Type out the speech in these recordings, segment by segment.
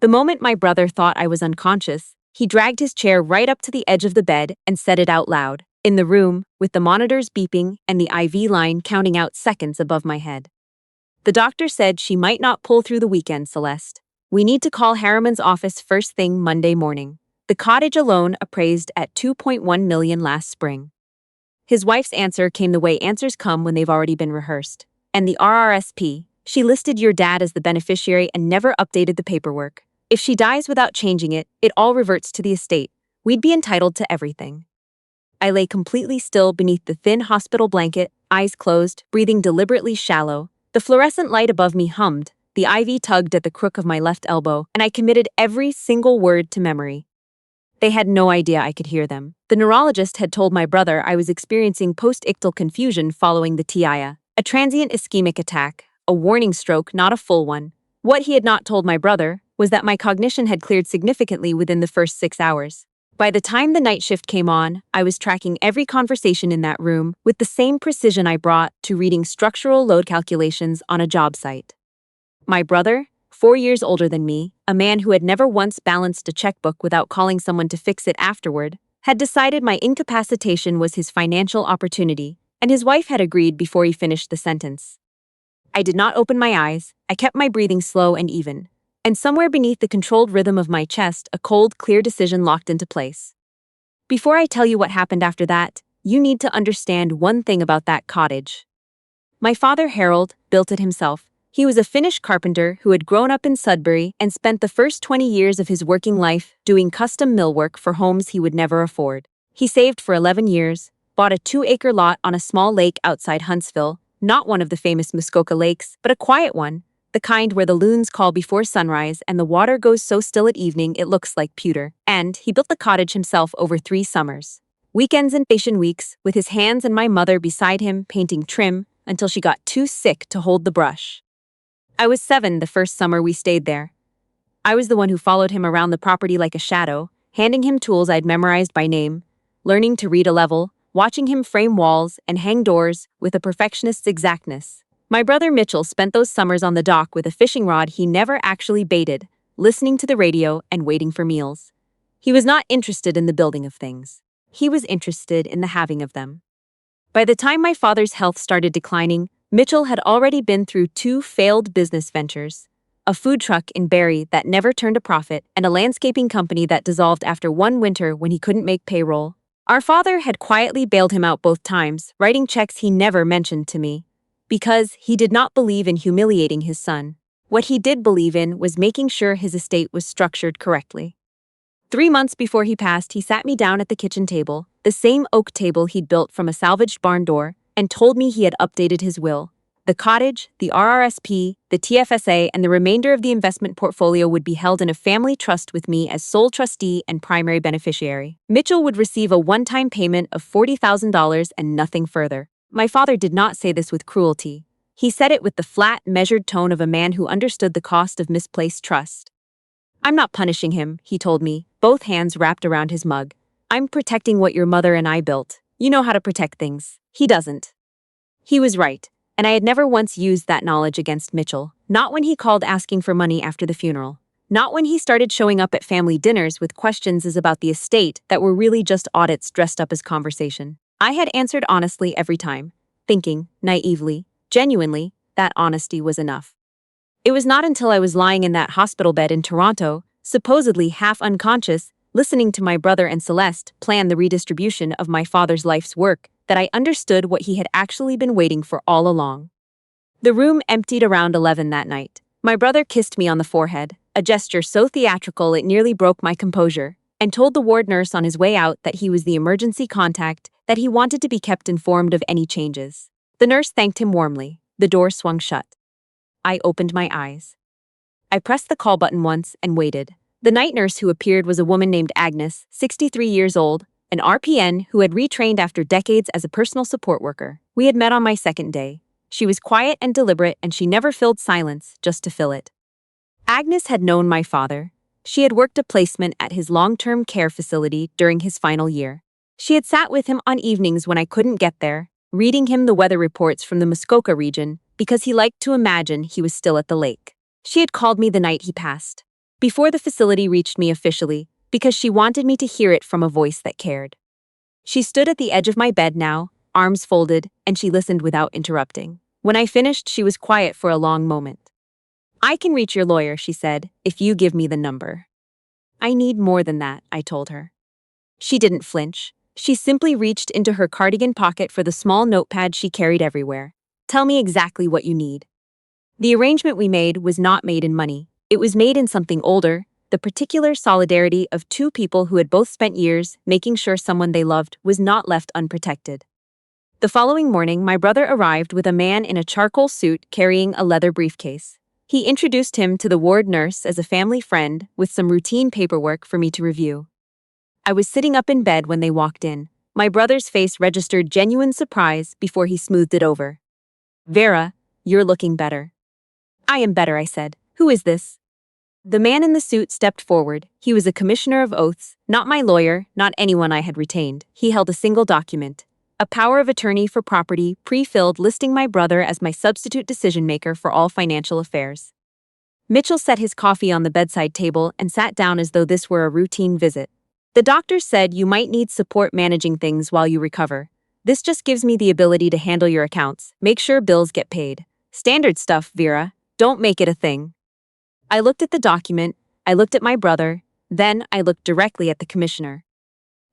The moment my brother thought I was unconscious, he dragged his chair right up to the edge of the bed and said it out loud, in the room, with the monitors beeping and the IV line counting out seconds above my head. The doctor said she might not pull through the weekend, Celeste. We need to call Harriman's office first thing Monday morning. The cottage alone appraised at $2.1 million last spring. His wife's answer came the way answers come when they've already been rehearsed. And the RRSP, she listed your dad as the beneficiary and never updated the paperwork. If she dies without changing it, it all reverts to the estate. We'd be entitled to everything. I lay completely still beneath the thin hospital blanket, eyes closed, breathing deliberately shallow. The fluorescent light above me hummed, the IV tugged at the crook of my left elbow, and I committed every single word to memory. They had no idea I could hear them. The neurologist had told my brother I was experiencing post-ictal confusion following the TIA, a transient ischemic attack, a warning stroke, not a full one. What he had not told my brother was that my cognition had cleared significantly within the first 6 hours. By the time the night shift came on, I was tracking every conversation in that room with the same precision I brought to reading structural load calculations on a job site. My brother, 4 years older than me, a man who had never once balanced a checkbook without calling someone to fix it afterward, had decided my incapacitation was his financial opportunity, and his wife had agreed before he finished the sentence. I did not open my eyes. I kept my breathing slow and even. And somewhere beneath the controlled rhythm of my chest, a cold, clear decision locked into place. Before I tell you what happened after that, you need to understand one thing about that cottage. My father, Harold, built it himself. He was a Finnish carpenter who had grown up in Sudbury and spent the first 20 years of his working life doing custom millwork for homes he would never afford. He saved for 11 years, bought a 2-acre lot on a small lake outside Huntsville, not one of the famous Muskoka lakes, but a quiet one, the kind where the loons call before sunrise and the water goes so still at evening it looks like pewter. And he built the cottage himself over 3 summers. Weekends and vacation weeks, with his hands and my mother beside him painting trim until she got too sick to hold the brush. I was 7 the first summer we stayed there. I was the one who followed him around the property like a shadow, handing him tools I'd memorized by name, learning to read a level, watching him frame walls and hang doors with a perfectionist's exactness. My brother Mitchell spent those summers on the dock with a fishing rod he never actually baited, listening to the radio and waiting for meals. He was not interested in the building of things. He was interested in the having of them. By the time my father's health started declining, Mitchell had already been through 2 failed business ventures, a food truck in Barrie that never turned a profit and a landscaping company that dissolved after one winter when he couldn't make payroll. Our father had quietly bailed him out both times, writing checks he never mentioned to me, because he did not believe in humiliating his son. What he did believe in was making sure his estate was structured correctly. 3 months before he passed, he sat me down at the kitchen table, the same oak table he'd built from a salvaged barn door, and told me he had updated his will. The cottage, the RRSP, the TFSA, and the remainder of the investment portfolio would be held in a family trust with me as sole trustee and primary beneficiary. Mitchell would receive a one-time payment of $40,000 and nothing further. My father did not say this with cruelty. He said it with the flat, measured tone of a man who understood the cost of misplaced trust. I'm not punishing him, he told me, both hands wrapped around his mug. I'm protecting what your mother and I built. You know how to protect things. He doesn't. He was right, and I had never once used that knowledge against Mitchell, not when he called asking for money after the funeral, not when he started showing up at family dinners with questions about the estate that were really just audits dressed up as conversation. I had answered honestly every time, thinking, naively, genuinely, that honesty was enough. It was not until I was lying in that hospital bed in Toronto, supposedly half unconscious, listening to my brother and Celeste plan the redistribution of my father's life's work, that I understood what he had actually been waiting for all along. The room emptied around 11 that night. My brother kissed me on the forehead, a gesture so theatrical it nearly broke my composure, and told the ward nurse on his way out that he was the emergency contact, that he wanted to be kept informed of any changes. The nurse thanked him warmly. The door swung shut. I opened my eyes. I pressed the call button once and waited. The night nurse who appeared was a woman named Agnes, 63 years old, an RPN who had retrained after decades as a personal support worker. We had met on my second day. She was quiet and deliberate, and she never filled silence just to fill it. Agnes had known my father. She had worked a placement at his long-term care facility during his final year. She had sat with him on evenings when I couldn't get there, reading him the weather reports from the Muskoka region because he liked to imagine he was still at the lake. She had called me the night he passed. before the facility reached me officially, because she wanted me to hear it from a voice that cared. She stood at the edge of my bed now, arms folded, and she listened without interrupting. When I finished, she was quiet for a long moment. "I can reach your lawyer," she said, "if you give me the number." "I need more than that," I told her. She didn't flinch. She simply reached into her cardigan pocket for the small notepad she carried everywhere. "Tell me exactly what you need." The arrangement we made was not made in money. It was made in something older, the particular solidarity of two people who had both spent years making sure someone they loved was not left unprotected. The following morning, my brother arrived with a man in a charcoal suit carrying a leather briefcase. He introduced him to the ward nurse as a family friend with some routine paperwork for me to review. I was sitting up in bed when they walked in. My brother's face registered genuine surprise before he smoothed it over. "Vera, you're looking better." "I am better," I said. "Who is this?" The man in the suit stepped forward. He was a commissioner of oaths, not my lawyer, not anyone I had retained. He held a single document, a power of attorney for property, pre-filled, listing my brother as my substitute decision-maker for all financial affairs. Mitchell set his coffee on the bedside table and sat down as though this were a routine visit. "The doctor said you might need support managing things while you recover. This just gives me the ability to handle your accounts, make sure bills get paid. Standard stuff, Vera. Don't make it a thing." I looked at the document, I looked at my brother, then I looked directly at the commissioner.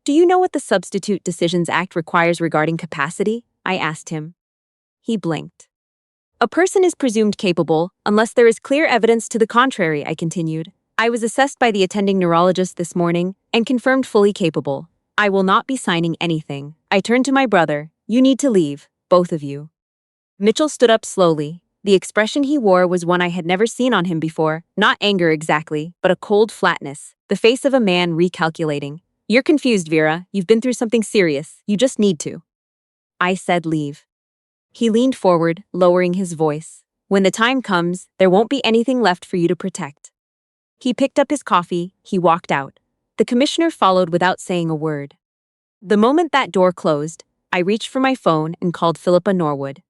"Do you know what the Substitute Decisions Act requires regarding capacity?" I asked him. He blinked. "A person is presumed capable unless there is clear evidence to the contrary," I continued. "I was assessed by the attending neurologist this morning and confirmed fully capable. I will not be signing anything." I turned to my brother. "You need to leave, both of you." Mitchell stood up slowly. The expression he wore was one I had never seen on him before, not anger exactly, but a cold flatness, the face of a man recalculating. "You're confused, Vera. You've been through something serious. You just need to." I said leave. He leaned forward, lowering his voice. "When the time comes, there won't be anything left for you to protect." He picked up his coffee, he walked out. The commissioner followed without saying a word. The moment that door closed, I reached for my phone and called Philippa Norwood.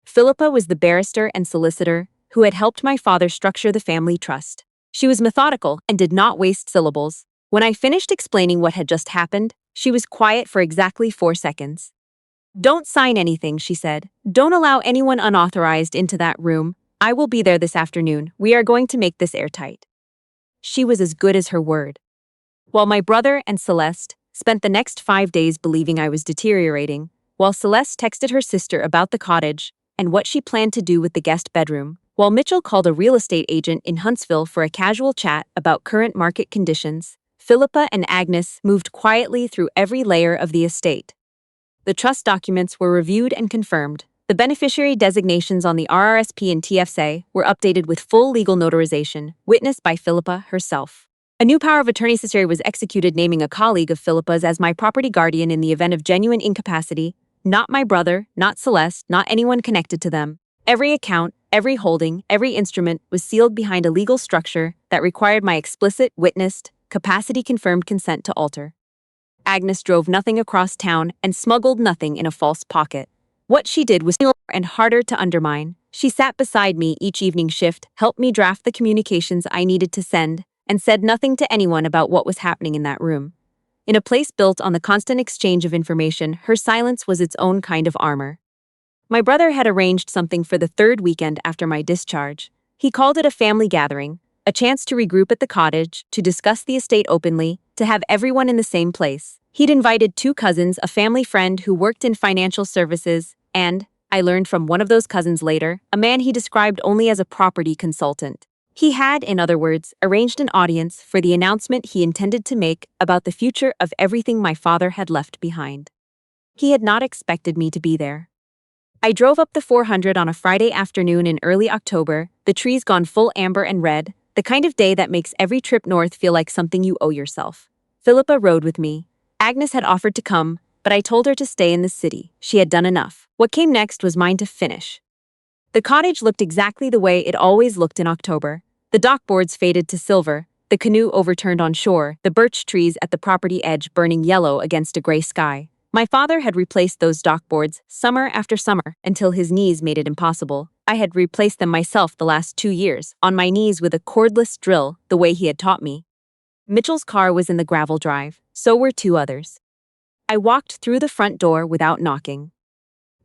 Philippa was the barrister and solicitor who had helped my father structure the family trust. She was methodical and did not waste syllables. When I finished explaining what had just happened, she was quiet for exactly 4 seconds. "Don't sign anything," she said. "Don't allow anyone unauthorized into that room. I will be there this afternoon. We are going to make this airtight." She was as good as her word. While my brother and Celeste spent the next 5 days believing I was deteriorating, while Celeste texted her sister about the cottage and what she planned to do with the guest bedroom, while Mitchell called a real estate agent in Huntsville for a casual chat about current market conditions, Philippa and Agnes moved quietly through every layer of the estate. The trust documents were reviewed and confirmed. The beneficiary designations on the RRSP and TFSA were updated with full legal notarization, witnessed by Philippa herself. A new power of attorney necessary was executed naming a colleague of Philippa's as my property guardian in the event of genuine incapacity. Not my brother, not Celeste, not anyone connected to them. Every account, every holding, every instrument was sealed behind a legal structure that required my explicit, witnessed, capacity-confirmed consent to alter. Agnes drove nothing across town and smuggled nothing in a false pocket. What she did was more and harder to undermine. She sat beside me each evening shift, helped me draft the communications I needed to send, and said nothing to anyone about what was happening in that room. In a place built on the constant exchange of information, her silence was its own kind of armor. My brother had arranged something for the 3rd weekend after my discharge. He called it a family gathering, a chance to regroup at the cottage, to discuss the estate openly, to have everyone in the same place. He'd invited 2 cousins, a family friend who worked in financial services, and, I learned from one of those cousins later, a man he described only as a property consultant. He had, in other words, arranged an audience for the announcement he intended to make about the future of everything my father had left behind. He had not expected me to be there. I drove up the 400 on a Friday afternoon in early October, the trees gone full amber and red, the kind of day that makes every trip north feel like something you owe yourself. Philippa rode with me. Agnes had offered to come, but I told her to stay in the city. She had done enough. What came next was mine to finish. The cottage looked exactly the way it always looked in October. The dock boards faded to silver, the canoe overturned on shore, the birch trees at the property edge burning yellow against a gray sky. My father had replaced those dock boards summer after summer until his knees made it impossible. I had replaced them myself the last 2 years, on my knees with a cordless drill, the way he had taught me. Mitchell's car was in the gravel drive, so were two others. I walked through the front door without knocking.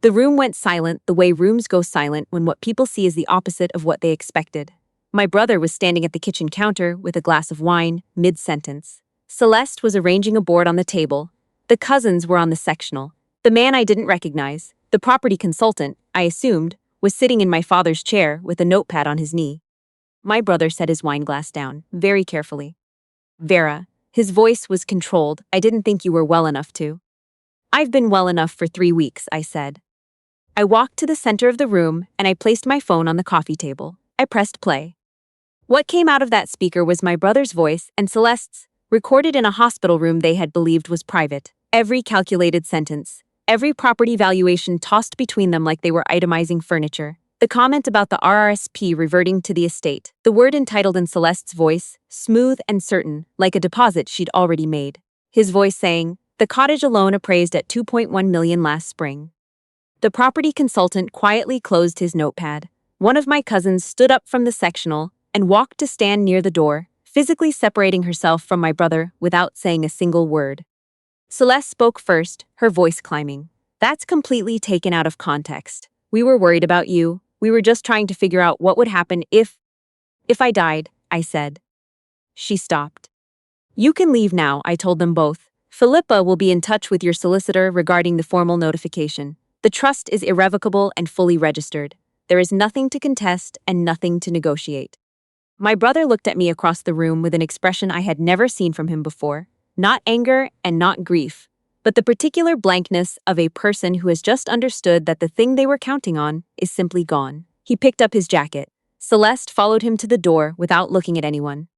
The room went silent the way rooms go silent when what people see is the opposite of what they expected. My brother was standing at the kitchen counter with a glass of wine, mid-sentence. Celeste was arranging a board on the table. The cousins were on the sectional. The man I didn't recognize, the property consultant, I assumed, was sitting in my father's chair with a notepad on his knee. My brother set his wine glass down, very carefully. Vera. His voice was controlled. I didn't think you were well enough to. I've been well enough for 3 weeks, I said. I walked to the center of the room and I placed my phone on the coffee table. I pressed play. What came out of that speaker was my brother's voice and Celeste's, recorded in a hospital room they had believed was private. Every calculated sentence, every property valuation tossed between them like they were itemizing furniture. The comment about the RRSP reverting to the estate, the word entitled in Celeste's voice, smooth and certain, like a deposit she'd already made. His voice saying, the cottage alone appraised at $2.1 million last spring. The property consultant quietly closed his notepad. One of my cousins stood up from the sectional and walked to stand near the door, physically separating herself from my brother without saying a single word. Celeste spoke first, her voice climbing. That's completely taken out of context. We were worried about you. We were just trying to figure out what would happen if I died, I said. She stopped. You can leave now, I told them both. Philippa will be in touch with your solicitor regarding the formal notification. The trust is irrevocable and fully registered. There is nothing to contest and nothing to negotiate. My brother looked at me across the room with an expression I had never seen from him before. Not anger and not grief, but the particular blankness of a person who has just understood that the thing they were counting on is simply gone. He picked up his jacket. Celeste followed him to the door without looking at anyone.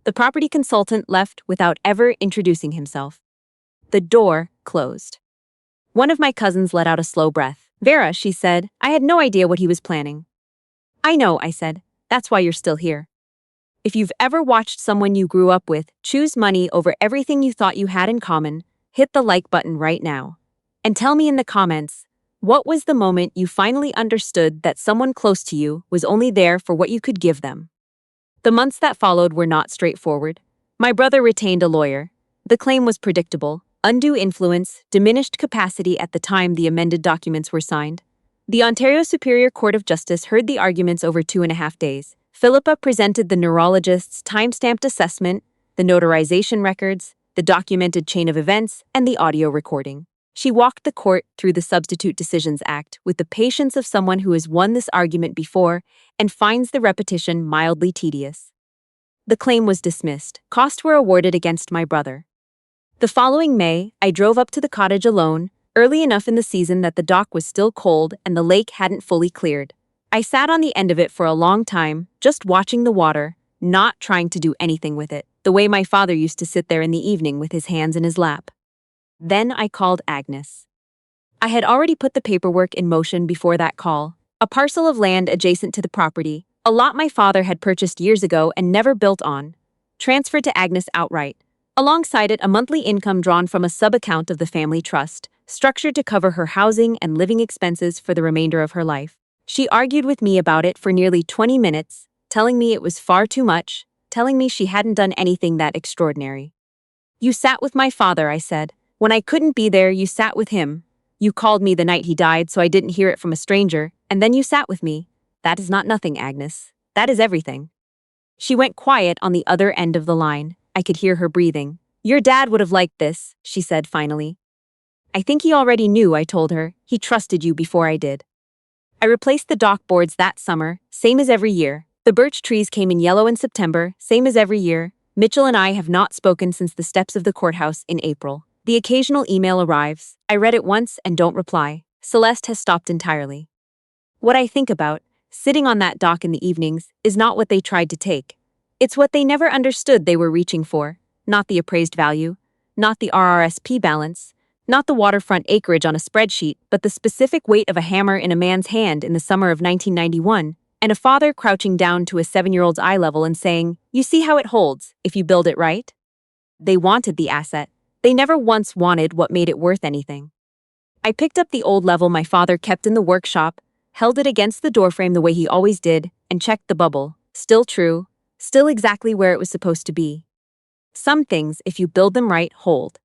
The property consultant left without ever introducing himself. The door closed. One of my cousins let out a slow breath. Vera, she said, I had no idea what he was planning. I know, I said. That's why you're still here. If you've ever watched someone you grew up with choose money over everything you thought you had in common, hit the like button right now. And tell me in the comments, what was the moment you finally understood that someone close to you was only there for what you could give them? The months that followed were not straightforward. My brother retained a lawyer. The claim was predictable. Undue influence, diminished capacity at the time the amended documents were signed. The Ontario Superior Court of Justice heard the arguments over 2.5 days. Philippa presented the neurologist's time-stamped assessment, the notarization records, the documented chain of events, and the audio recording. She walked the court through the Substitute Decisions Act with the patience of someone who has won this argument before and finds the repetition mildly tedious. The claim was dismissed. Costs were awarded against my brother. The following May, I drove up to the cottage alone, early enough in the season that the dock was still cold and the lake hadn't fully cleared. I sat on the end of it for a long time, just watching the water, not trying to do anything with it, the way my father used to sit there in the evening with his hands in his lap. Then I called Agnes. I had already put the paperwork in motion before that call. A parcel of land adjacent to the property, a lot my father had purchased years ago and never built on, transferred to Agnes outright. Alongside it, a monthly income drawn from a sub-account of the family trust, structured to cover her housing and living expenses for the remainder of her life. She argued with me about it for nearly 20 minutes, telling me it was far too much, telling me she hadn't done anything that extraordinary. You sat with my father, I said. When I couldn't be there, you sat with him. You called me the night he died, so I didn't hear it from a stranger, and then you sat with me. That is not nothing, Agnes. That is everything. She went quiet on the other end of the line. I could hear her breathing. Your dad would have liked this, she said finally. I think he already knew, I told her. He trusted you before I did. I replaced the dock boards that summer, same as every year. The birch trees came in yellow in September, same as every year. Mitchell and I have not spoken since the steps of the courthouse in April. The occasional email arrives. I read it once and don't reply. Celeste has stopped entirely. What I think about, sitting on that dock in the evenings, is not what they tried to take. It's what they never understood they were reaching for, not the appraised value, not the RRSP balance, not the waterfront acreage on a spreadsheet, but the specific weight of a hammer in a man's hand in the summer of 1991, and a father crouching down to a 7-year-old's eye level and saying, you see how it holds, if you build it right? They wanted the asset, They never once wanted what made it worth anything. I picked up the old level my father kept in the workshop, held it against the doorframe the way he always did, and checked the bubble. Still true, still exactly where it was supposed to be. Some things, if you build them right, hold.